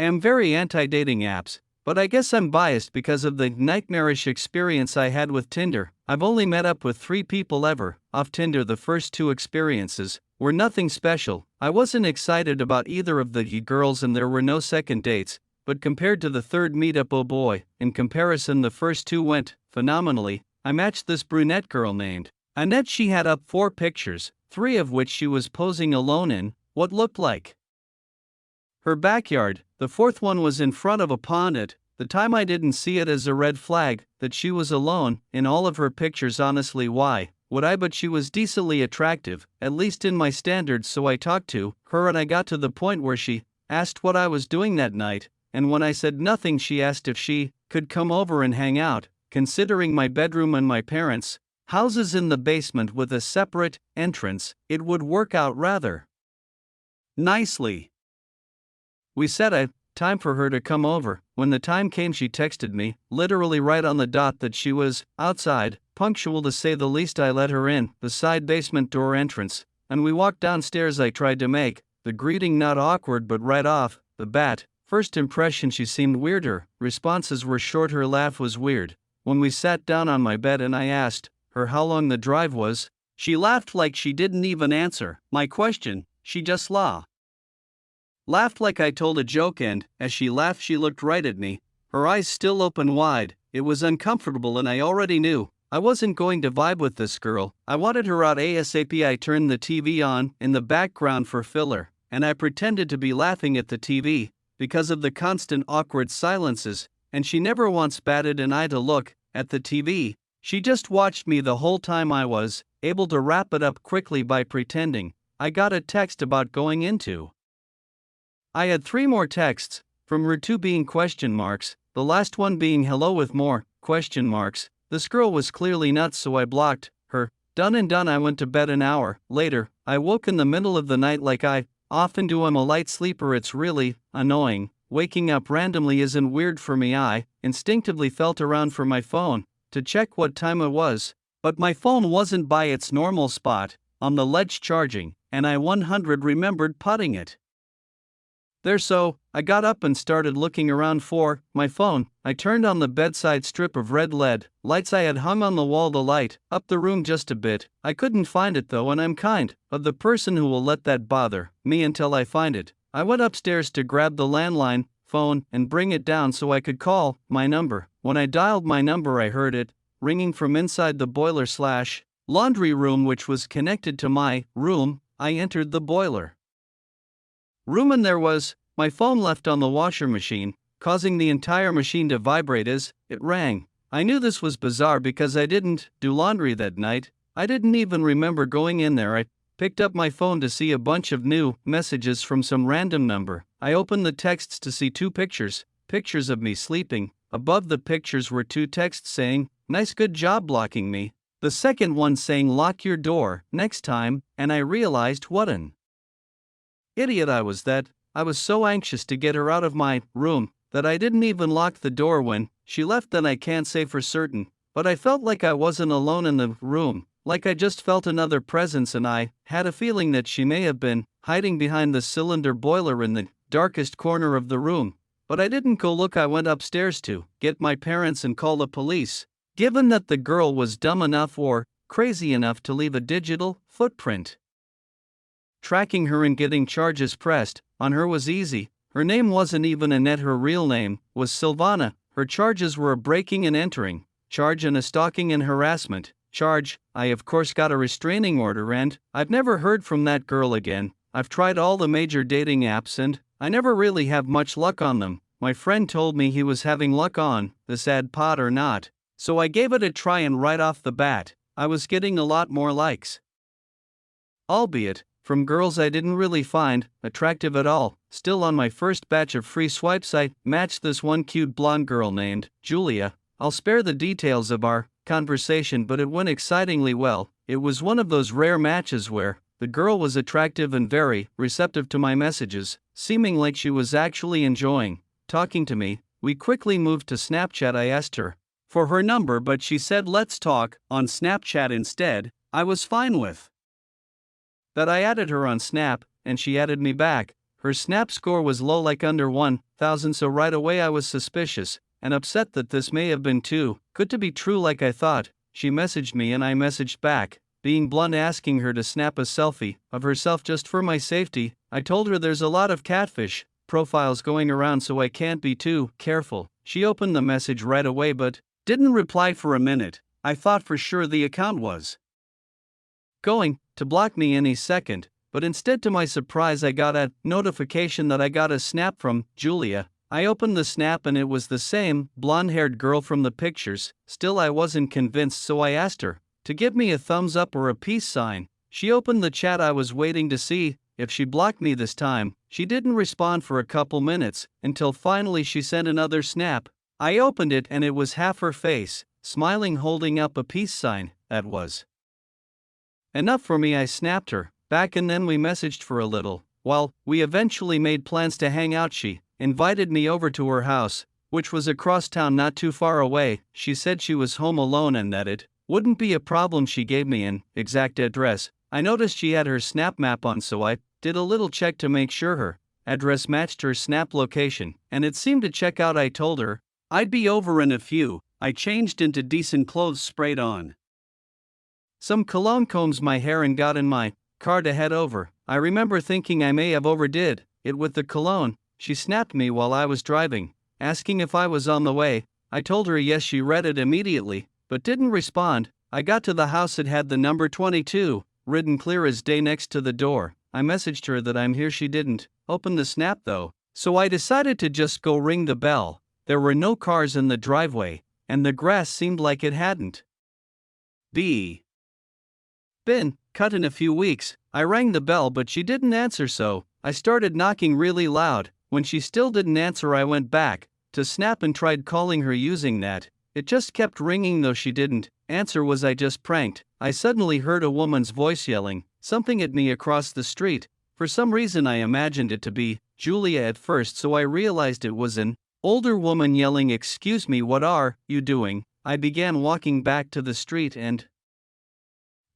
am very anti-dating apps, but I guess I'm biased because of the nightmarish experience I had with Tinder. I've only met up with 3 people ever off Tinder. The first 2 experiences were nothing special. I wasn't excited about either of the girls and there were no second dates, but compared to the third meetup, oh boy, in comparison the first 2 went phenomenally. I matched this brunette girl named Annette. She had up 4 pictures, 3 of which she was posing alone in what looked like her backyard. The 4th one was in front of a pond. At the time I didn't see it as a red flag that she was alone in all of her pictures. Honestly, why would I? But she was decently attractive, at least in my standards, so I talked to her and I got to the point where she asked what I was doing that night, and when I said nothing she asked if she could come over and hang out. Considering my bedroom and my parents' houses in the basement with a separate entrance, it would work out rather nicely. We set a time for her to come over. When the time came, she texted me, literally right on the dot, that she was outside, punctual to say the least. I let her in the side basement door entrance, and we walked downstairs. I tried to make the greeting not awkward, but right off the bat, first impression, she seemed weird. Her responses were short, her laugh was weird. When we sat down on my bed and I asked her how long the drive was, she laughed like she didn't even answer my question. She just laughed like I told a joke, and as she laughed she looked right at me, her eyes still open wide. It was uncomfortable and I already knew I wasn't going to vibe with this girl. I wanted her out ASAP. I turned the TV on in the background for filler, and I pretended to be laughing at the TV because of the constant awkward silences, and she never once batted an eye to look at the TV. She just watched me the whole time. I was able to wrap it up quickly by pretending I got a text about going into. I had 3 more texts from her, 2 being question marks, the last one being hello with more question marks. This girl was clearly nuts, so I blocked her. Done and done. I went to bed. An hour later, I woke in the middle of the night like I often do. I'm a light sleeper. It's really annoying. Waking up randomly isn't weird for me. I instinctively felt around for my phone to check what time it was, but my phone wasn't by its normal spot on the ledge charging, and I 100 remembered putting it there. So I got up and started looking around for my phone. I turned on the bedside strip of red LED lights I had hung on the wall to light up the room just a bit. I couldn't find it though, and I'm kind of the person who will let that bother me until I find it. I went upstairs to grab the landline phone and bring it down so I could call my number. When I dialed my number, I heard it ringing from inside the boiler/laundry room, which was connected to my room. I entered the boiler room and there was my phone left on the washer machine, causing the entire machine to vibrate as it rang. I knew this was bizarre because I didn't do laundry that night. I didn't even remember going in there. I picked up my phone to see a bunch of new messages from some random number. I opened the texts to see 2 pictures of me sleeping. Above the pictures were 2 texts saying, "Nice, good job blocking me." The second one saying, "Lock your door next time," and I realized what an idiot I was. That I was so anxious to get her out of my room that I didn't even lock the door when she left. Then I can't say for certain, but I felt like I wasn't alone in the room, like I just felt another presence, and I had a feeling that she may have been hiding behind the cylinder boiler in the darkest corner of the room. But I didn't go look. I went upstairs to get my parents and call the police. Given that the girl was dumb enough or crazy enough to leave a digital footprint, tracking her and getting charges pressed on her was easy. Her name wasn't even Annette. Her real name was Silvana. Her charges were a breaking and entering charge and a stalking and harassment charge. I of course got a restraining order, and I've never heard from that girl again. I've tried all the major dating apps and I never really have much luck on them. My friend told me he was having luck on this ad pod or not, so I gave it a try, and right off the bat, I was getting a lot more likes, albeit from girls I didn't really find attractive at all. Still, on my first batch of free swipes, I matched this one cute blonde girl named Julia. I'll spare the details of our conversation, but it went excitingly well. It was one of those rare matches where the girl was attractive and very receptive to my messages, seeming like she was actually enjoying talking to me. We quickly moved to Snapchat. I asked her for her number, but she said let's talk on Snapchat instead. I was fine with that. I added her on Snap, and she added me back. Her snap score was low, like under 1,000, so right away I was suspicious and upset that this may have been too good to be true like I thought. She messaged me and I messaged back, being blunt, asking her to snap a selfie of herself just for my safety. I told her there's a lot of catfish profiles going around, so I can't be too careful. She opened the message right away but didn't reply for a minute. I thought for sure the account was going to block me any second, but instead, to my surprise, I got a notification that I got a snap from Julia. I opened the snap and it was the same blonde-haired girl from the pictures. Still, I wasn't convinced, so I asked her to give me a thumbs up or a peace sign. She opened the chat. I was waiting to see if she blocked me this time. She didn't respond for a couple minutes, until finally she sent another snap. I opened it and it was half her face, smiling, holding up a peace sign. That was enough for me. I snapped her back and then we messaged for a little while. We eventually made plans to hang out. She invited me over to her house, which was across town, not too far away. She said she was home alone and that it wouldn't be a problem. She gave me an exact address. I noticed she had her Snap map on, so I did a little check to make sure her address matched her Snap location, and it seemed to check out. I told her I'd be over in a few. I changed into decent clothes, sprayed on some cologne, combed my hair, and got in my car to head over. I remember thinking I may have overdid it with the cologne. She snapped me while I was driving, asking if I was on the way. I told her yes. She read it immediately, but didn't respond. I got to the house. It had the number 22 written clear as day next to the door. I messaged her that I'm here. She didn't open the snap though, so I decided to just go ring the bell. There were no cars in the driveway, and the grass seemed like it hadn't been cut in a few weeks. I rang the bell but she didn't answer, so I started knocking really loud. When she still didn't answer, I went back to Snap and tried calling her using that. It just kept ringing though she didn't answer. Was I just pranked? I suddenly heard a woman's voice yelling something at me across the street. For some reason I imagined it to be Julia at first, so I realized it was an older woman yelling, "Excuse me, what are you doing?" I began walking back to the street and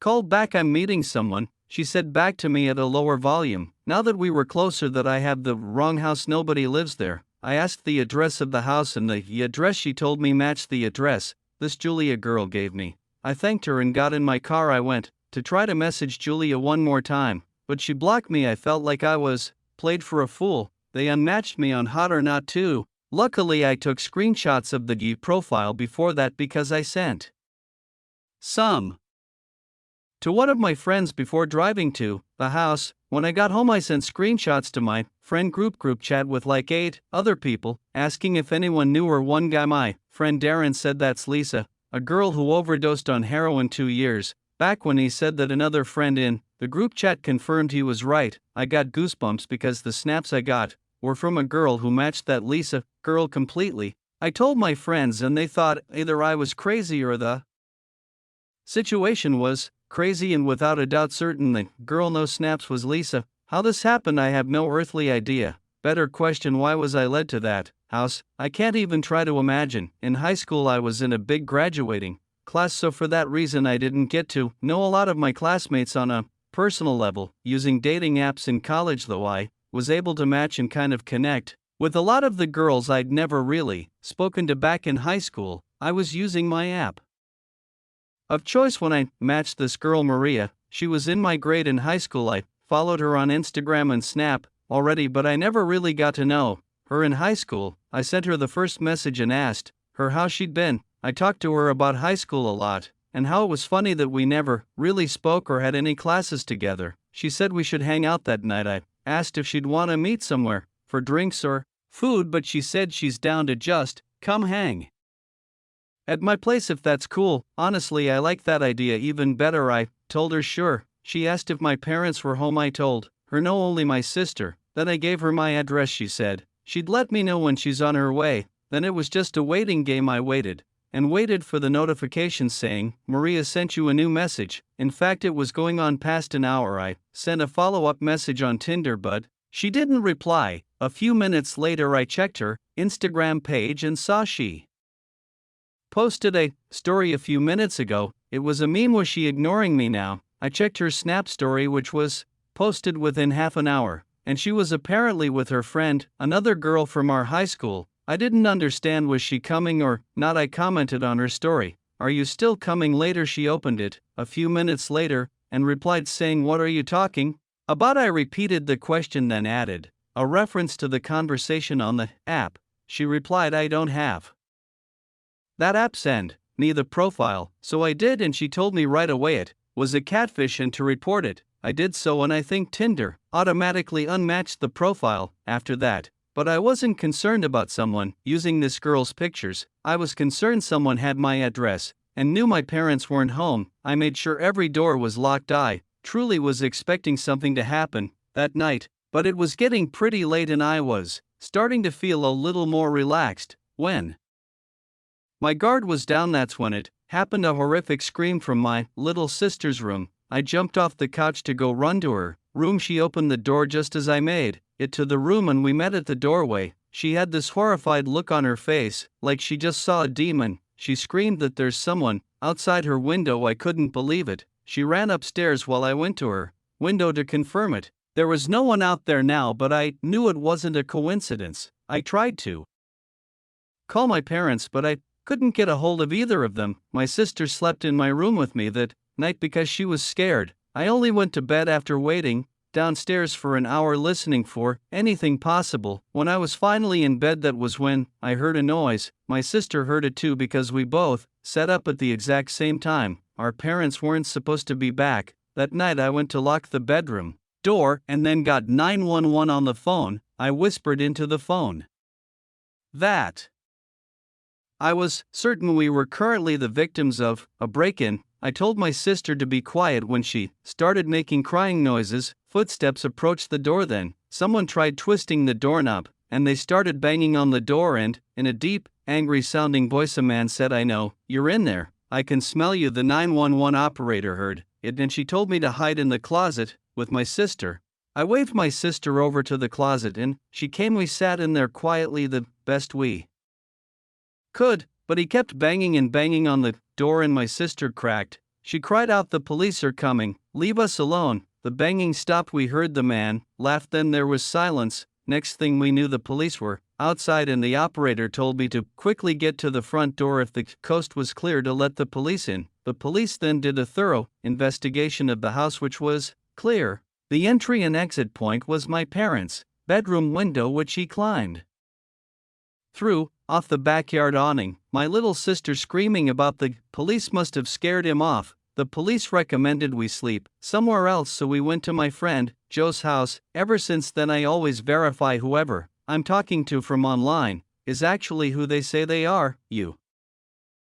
called back, "I'm meeting someone." She said back to me at a lower volume, "Now that we were closer, that I have the wrong house. Nobody lives there." I asked the address of the house and the address she told me matched the address this Julia girl gave me. I thanked her and got in my car. I went to try to message Julia one more time, but she blocked me. I felt like I was played for a fool. They unmatched me on Hot or Not too. Luckily I took screenshots of the profile before that because I sent some to one of my friends before driving to the house. When I got home, I sent screenshots to my friend group chat with like 8 other people, asking if anyone knew her. One guy, my friend Darren, said that's Lisa, a girl who overdosed on heroin 2 years back. When he said that, another friend in the group chat confirmed he was right. I got goosebumps because the snaps I got were from a girl who matched that Lisa girl completely. I told my friends and they thought either I was crazy or the situation was crazy, and without a doubt certain the girl no snaps was Lisa. How this happened I have no earthly idea. Better question, why was I led to that house? I can't even try to imagine. In high school I was in a big graduating class, so for that reason I didn't get to know a lot of my classmates on a personal level. Using dating apps in college though, I was able to match and kind of connect with a lot of the girls I'd never really spoken to back in high school. I was using my app of choice when I matched this girl Maria. She was in my grade in high school. I followed her on Instagram and Snap already, but I never really got to know her in high school. I sent her the first message and asked her how she'd been. I talked to her about high school a lot, and how it was funny that we never really spoke or had any classes together. She said we should hang out that night. I asked if she'd want to meet somewhere for drinks or food, but she said she's down to just come hang at my place if that's cool. Honestly, I like that idea even better. I told her sure. She asked if my parents were home. I told her no, only my sister. Then I gave her my address. She said she'd let me know when she's on her way. Then it was just a waiting game. I waited and waited for the notification saying, "Maria sent you a new message." In fact, it was going on past an hour. I sent a follow-up message on Tinder, but she didn't reply. A few minutes later I checked her Instagram page and saw she posted a story a few minutes ago. It was a meme. Was she ignoring me now? I checked her Snap story, which was posted within half an hour. and she was apparently with her friend, another girl from our high school. I didn't understand was she coming or not. I commented on her story. Are you still coming later? She opened it a few minutes later and replied saying, what are you talking about? I repeated the question, then added a reference to the conversation on the app. She replied, I don't have that app, send me the profile. So I did, and she told me right away it was a catfish and to report it. I did so, and I think Tinder automatically unmatched the profile after that. But I wasn't concerned about someone using this girl's pictures. I was concerned someone had my address and knew my parents weren't home. I made sure every door was locked. I truly was expecting something to happen that night, but it was getting pretty late and I was starting to feel a little more relaxed when my guard was down. That's when it happened. A horrific scream from my little sister's room. I jumped off the couch to go run to her room. She opened the door just as I made it to the room, and we met at the doorway. She had this horrified look on her face, like she just saw a demon. She screamed that there's someone outside her window. I couldn't believe it. She ran upstairs while I went to her window to confirm it. There was no one out there now, but I knew it wasn't a coincidence. I tried to call my parents, but I couldn't get a hold of either of them. My sister slept in my room with me that night because she was scared. I only went to bed after waiting downstairs for an hour listening for anything possible. When I was finally in bed, that was when I heard a noise. My sister heard it too because we both sat up at the exact same time. Our parents weren't supposed to be back that night. I went to lock the bedroom door and then got 911 on the phone. I whispered into the phone that I was certain we were currently the victims of a break-in. I told my sister to be quiet when she started making crying noises. Footsteps approached the door. Then someone tried twisting the doorknob, and they started banging on the door, and in a deep, angry-sounding voice a man said, I know you're in there. I can smell you. The 911 operator heard it, and she told me to hide in the closet with my sister. I waved my sister over to the closet, and she came. We sat in there quietly the best we could, but he kept banging and banging on the door, and my sister cracked. She cried out, the police are coming, leave us alone. The banging stopped. We heard the man laugh. Then there was silence. Next thing we knew, the police were outside, and the operator told me to quickly get to the front door if the coast was clear to let the police in. The police then did a thorough investigation of the house, which was clear. The entry and exit point was my parents' bedroom window, which he climbed through off the backyard awning. My little sister screaming about the police must have scared him off. The police recommended we sleep somewhere else, so we went to my friend Joe's house. Ever since then, I always verify whoever I'm talking to from online is actually who they say they are. You